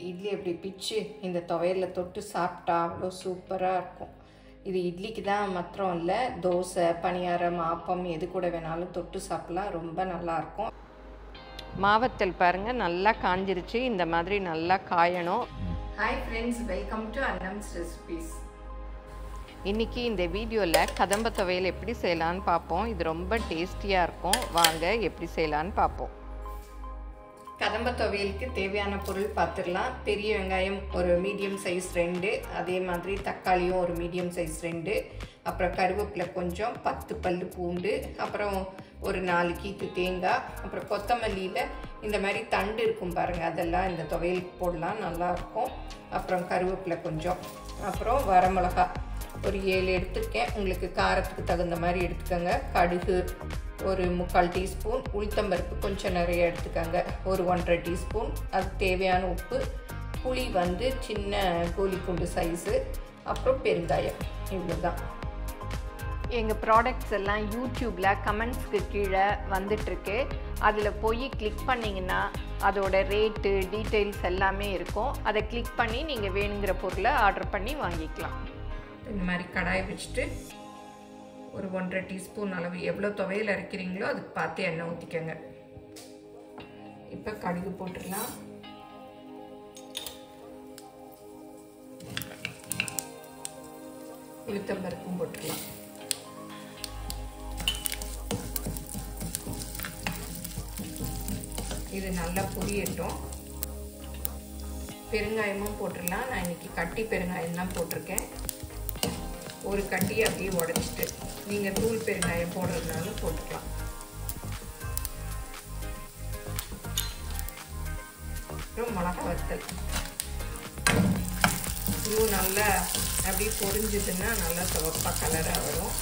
இட்லி அப்படி பிச்சு இந்த துவையலில் தொட்டு சாப்பிட்டா அவ்வளோ சூப்பராக இருக்கும். இது இட்லிக்கு தான் மாத்திரம் இல்லை, தோசை, பணியாரம், ஆப்பம் எது கூட வேணாலும் தொட்டு சாப்பிடலாம். ரொம்ப நல்லாயிருக்கும். மாவத்தல் பாருங்கள் நல்லா காஞ்சிருச்சு. இந்த மாதிரி நல்லா காயணும். Hi friends, welcome to Annam's recipes. இன்றைக்கி இந்த வீடியோவில் கதம்ப துவையல் எப்படி செய்யலான்னு பார்ப்போம். இது ரொம்ப டேஸ்டியாக இருக்கும். வாங்க எப்படி செய்யலான்னு பார்ப்போம். கதம்ப துவையலுக்கு தேவையான பொருள் பார்த்துடலாம். பெரிய வெங்காயம் ஒரு மீடியம் சைஸ் 2, அதே மாதிரி தக்காளியும் ஒரு மீடியம் சைஸ் 2, அப்புறம் கருவேப்பிலை கொஞ்சம், 10 பல்லு பூண்டு, அப்புறம் ஒரு 4 கீத்து தேங்காய், அப்புறம் கொத்தமல்லியில் இந்த மாதிரி தண்டு இருக்கும் பாருங்கள், அதெல்லாம் இந்த துவையலுக்கு போடலாம், நல்லாயிருக்கும். அப்புறம் கருவேப்பிலை கொஞ்சம், அப்புறம் வரமிளகா ஒரு 7 எடுத்துருக்கேன். உங்களுக்கு காரத்துக்கு தகுந்த மாதிரி எடுத்துக்கோங்க. கடுகு ஒரு 3/4 டீஸ்பூன், உளுத்தம்பருப்பு கொஞ்சம் நிறைய எடுத்துக்கோங்க, ஒரு 1.5 டீஸ்பூன். அது தேவையான உப்பு, புளி வந்து சின்ன கோழிக்குண்டு சைஸு, அப்புறம் பெருங்காயம். இவ்வளோதான். எங்கள் ப்ராடக்ட்ஸ் எல்லாம் யூடியூப்பில் கமெண்ட்ஸ்க்கு கீழே வந்துட்டுருக்கு. அதில் போய் கிளிக் பண்ணிங்கன்னா அதோட ரேட்டு டீட்டெயில்ஸ் எல்லாமே இருக்கும். அதை கிளிக் பண்ணி நீங்கள் வேணுங்கிற பொருளை ஆர்டர் பண்ணி வாங்கிக்கலாம். இந்த மாதிரி கடாய் வச்சுட்டு ஒரு 1.5 டீஸ்பூன் அளவு எவ்வளோ துவையல் அரைக்கிறீங்களோ அதுக்கு பார்த்து எண்ணெய் ஊற்றிக்கோங்க. இப்போ கடுகு போட்டுடலாம். உளுத்தம்பருப்பும் போட்டுடலாம். இது நல்லா பொரியட்டும். பெருங்காயமும் போட்டுடலாம். நான் இன்னைக்கு கட்டி பெருங்காயம் தான் போட்டிருக்கேன். ஒரு கட்டியை அப்படியே உடைச்சிட்டு நீங்கள் தூள் பெருங்காயம் போடுறதுனாலும் போட்டுக்கலாம். அப்புறம் மிளகா வத்தல், இதுவும் நல்லா அப்படியே பொரிஞ்சுதுன்னா நல்லா சிவப்பாக கலராக வரும்.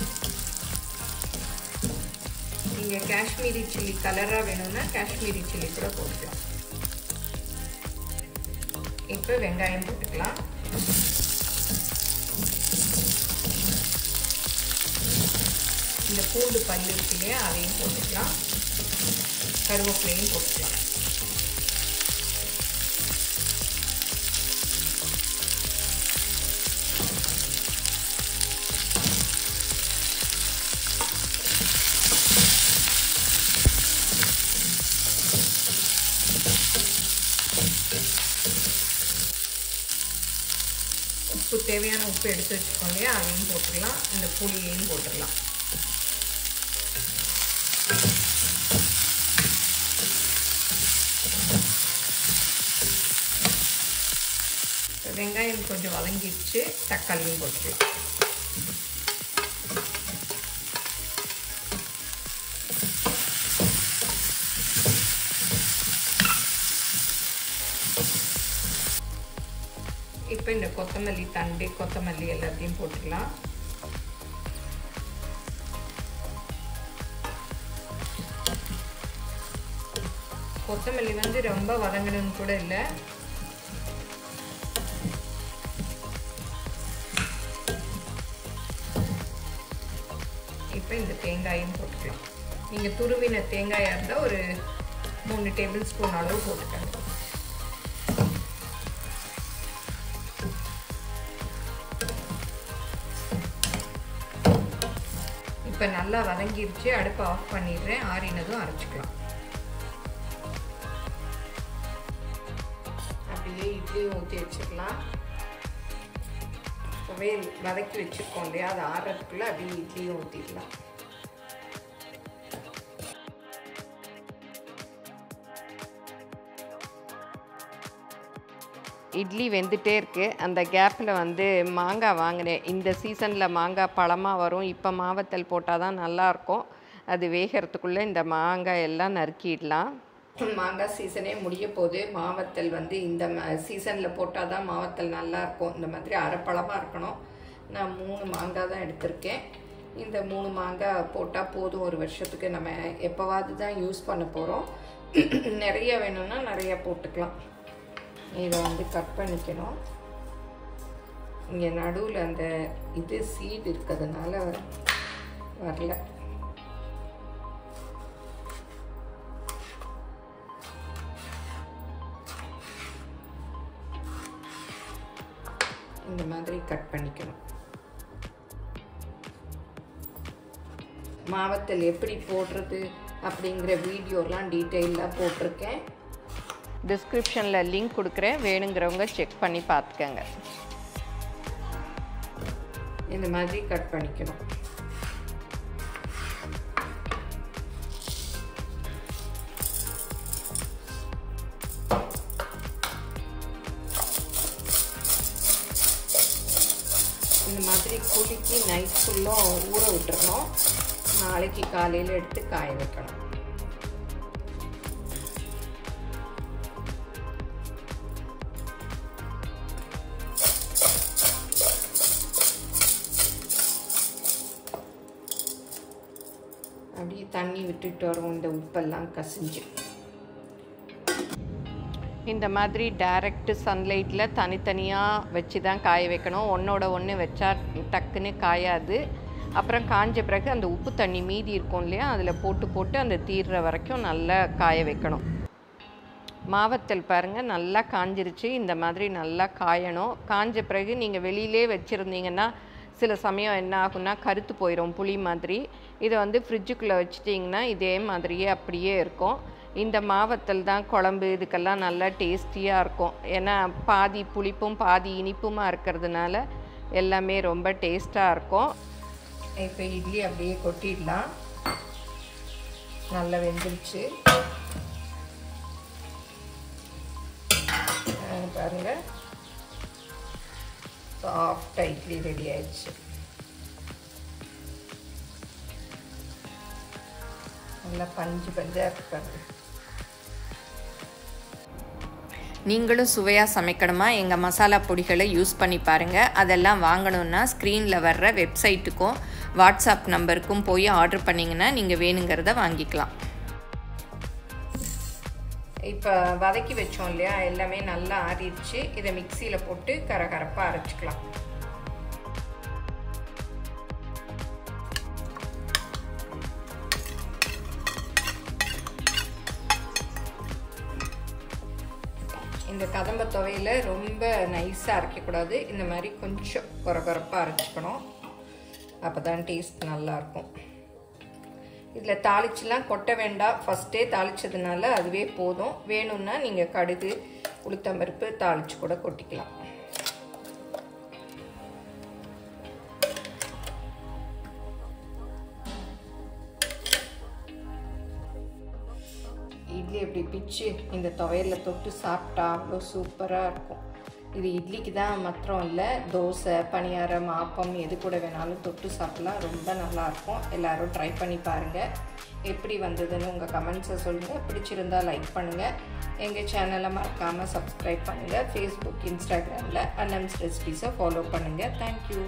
நீங்கள் காஷ்மீரி சில்லி கலராக வேணும்னா காஷ்மீரி சில்லி கூட போட்டுக்கலாம். இப்போ வெங்காயம் போட்டுக்கலாம். இந்த பூண்டு பல்லு இருக்கு இல்லையா, அதையும் போட்டுக்கலாம். கருவேப்பிலையும் போட்டுக்கலாம். உப்பு தேவையான உப்பு எடுத்து வச்சுக்கோங்க இல்லையா, அதையும் போட்டுடலாம். இந்த புளியையும் போட்டுடலாம். வெங்காயம் கொஞ்சம் வதங்கிடுச்சு, தக்காளியும் போட்டுக்கலாம். இப்போ இந்த கொத்தமல்லி தண்டு, கொத்தமல்லி எல்லாத்தையும் போட்டுக்கலாம். கொத்தமல்லி வந்து ரொம்ப வதங்கணும்னு கூட இல்லை. இப்போ இந்த தேங்காயும் போட்டுக்கலாம். நீங்கள் துருவின தேங்காயாக இருந்தால் ஒரு 3 டேபிள் ஸ்பூன் அளவு போட்டுக்கோங்க. இப்போ நல்லா வதங்கிருச்சு. அடுப்பை ஆஃப் பண்ணிடுறேன். ஆறினதும் அரைச்சிக்கலாம். அப்படியே இட்லியும் ஊற்றி வச்சுக்கலாம். துவையல் வதக்கி வச்சுருக்கோம் இல்லையா, அது ஆறுறதுக்குள்ளே அப்படியே இட்லியும் ஊற்றிக்கலாம். இட்லி வெந்துட்டே இருக்குது. அந்த கேப்பில் வந்து மாங்காய் வாங்கினேன். இந்த சீசனில் மாங்காய் பழமாக வரும். இப்போ மாவத்தல் போட்டால் தான் நல்லாயிருக்கும். அது வேகிறதுக்குள்ளே இந்த மாங்காய் எல்லாம் நறுக்கிடலாம். மாங்காய் சீசனே முடிய போது. மாவத்தல் வந்து இந்த சீசனில் போட்டால் தான் மாவத்தல் நல்லாயிருக்கும். இந்த மாதிரி அரைப்பழமாக இருக்கணும். நான் 3 மாங்காய் தான் எடுத்திருக்கேன். இந்த 3 மாங்காய் போட்டால் போதும். ஒரு வருஷத்துக்கு நம்ம எப்போவாது தான் யூஸ் பண்ண போகிறோம். நிறைய வேணும்னா நிறையா போட்டுக்கலாம். இதை வந்து கட் பண்ணிக்கணும். இங்கே நடுவில் அந்த இது சீடு இருக்கிறதுனால வரல. இந்த மாதிரி கட் பண்ணிக்கணும். மாவத்தல் எப்படி போடுறது அப்படிங்கிற வீடியோலாம் டீட்டெயிலாக போட்டிருக்கேன். டிஸ்கிரிப்ஷனில் லிங்க் கொடுக்குறேன், வேணுங்கிறவங்க செக் பண்ணி பார்த்துக்கங்க. இந்த மாதிரி கட் பண்ணிக்கணும். இந்த மாதிரி குலுக்கி நைட் ஃபுல்லும் ஊற விட்டுறணும். நாளைக்கு காலையில் எடுத்து காய வைக்கணும். அப்படியே தண்ணி விட்டுட்டு வரும், இந்த உப்பெல்லாம் கசிஞ்சு. இந்த மாதிரி டைரக்ட் சன்லைட்டில் தனித்தனியாக வச்சு தான் காய வைக்கணும். ஒன்றோட ஒன்று வச்சா டக்குன்னு காயாது. அப்புறம் காஞ்ச பிறகு அந்த உப்பு தண்ணி மீதி இருக்கும் இல்லையா, அதில் போட்டு அந்த தீர்ற வரைக்கும் நல்லா காய வைக்கணும். மாவத்தல் பாருங்கள் நல்லா காஞ்சிருச்சு. இந்த மாதிரி நல்லா காயணும். காஞ்ச பிறகு நீங்கள் வெளியிலே வச்சுருந்தீங்கன்னா சில சமயம் என்ன ஆகும்னா கருத்து போயிடும், புளி மாதிரி. இதை வந்து ஃப்ரிட்ஜுக்குள்ளே வச்சுட்டிங்கன்னா இதே மாதிரியே அப்படியே இருக்கும். இந்த மாவத்தல் தான் குழம்பு இதுக்கெல்லாம் நல்லா டேஸ்டியாக இருக்கும். ஏன்னா பாதி புளிப்பும் பாதி இனிப்புமாக இருக்கிறதுனால எல்லாமே ரொம்ப டேஸ்ட்டாக இருக்கும். இப்போ இட்லி அப்படியே கொட்டிடலாம். நல்லா வெந்துருச்சு பாருங்கள். சாஃப்டாக இட்லி ரெடி ஆயிடுச்சு. நல்லா பஞ்சு பஞ்சாக இருக்காது. நீங்களும் சுவையாக சமைக்கணுமா? எங்கள் மசாலா பொடிகளை யூஸ் பண்ணி பாருங்கள். அதெல்லாம் வாங்கணுன்னா ஸ்க்ரீனில் வர்ற வெப்சைட்டுக்கும் வாட்ஸ்அப் நம்பருக்கும் போய் ஆர்டர் பண்ணிங்கன்னா நீங்கள் வேணுங்கிறத வாங்கிக்கலாம். இப்போ வதக்கி வச்சோம் இல்லையா, எல்லாமே நல்லா ஆறிடுச்சு. இதை மிக்சியில் போட்டு கரகரப்பாக அரைச்சிக்கலாம். இந்த கதம்ப துவையில் ரொம்ப நைஸாக அரைக்கக்கூடாது. இந்த மாதிரி கொஞ்சம் கொரகொரப்பாக அரைச்சிக்கணும். அப்போ தான் டேஸ்ட் நல்லாயிருக்கும். இதில் தாளிச்சுலாம் கொட்ட வேண்டாம். ஃபஸ்ட்டே தாளித்ததுனால அதுவே போதும். வேணும்னா நீங்கள் கடுகு உளுத்தம்பருப்பு தாளித்து கூட கொட்டிக்கலாம். இட்லி எப்படி பிச்சு இந்த துவையலில் தொட்டு சாப்பிட்டா அவ்வளோ சூப்பராக இருக்கும். இது இட்லிக்கு தான் மாத்திரம் இல்லை, தோசை, பணியாரம், ஆப்பம் எது கூட வேணாலும் தொட்டு சாப்பிடலாம். ரொம்ப நல்லாயிருக்கும். எல்லோரும் ட்ரை பண்ணி பாருங்கள். எப்படி வந்ததுன்னு உங்கள் கமெண்ட்ஸை சொல்லுங்கள். பிடிச்சிருந்தால் லைக் பண்ணுங்கள். எங்கள் சேனலை மறக்காமல் சப்ஸ்கிரைப் பண்ணுங்கள். ஃபேஸ்புக், இன்ஸ்டாகிராமில் அன்னம்ஸ் ரெசிபீஸை ஃபாலோ பண்ணுங்கள். தேங்க்யூ.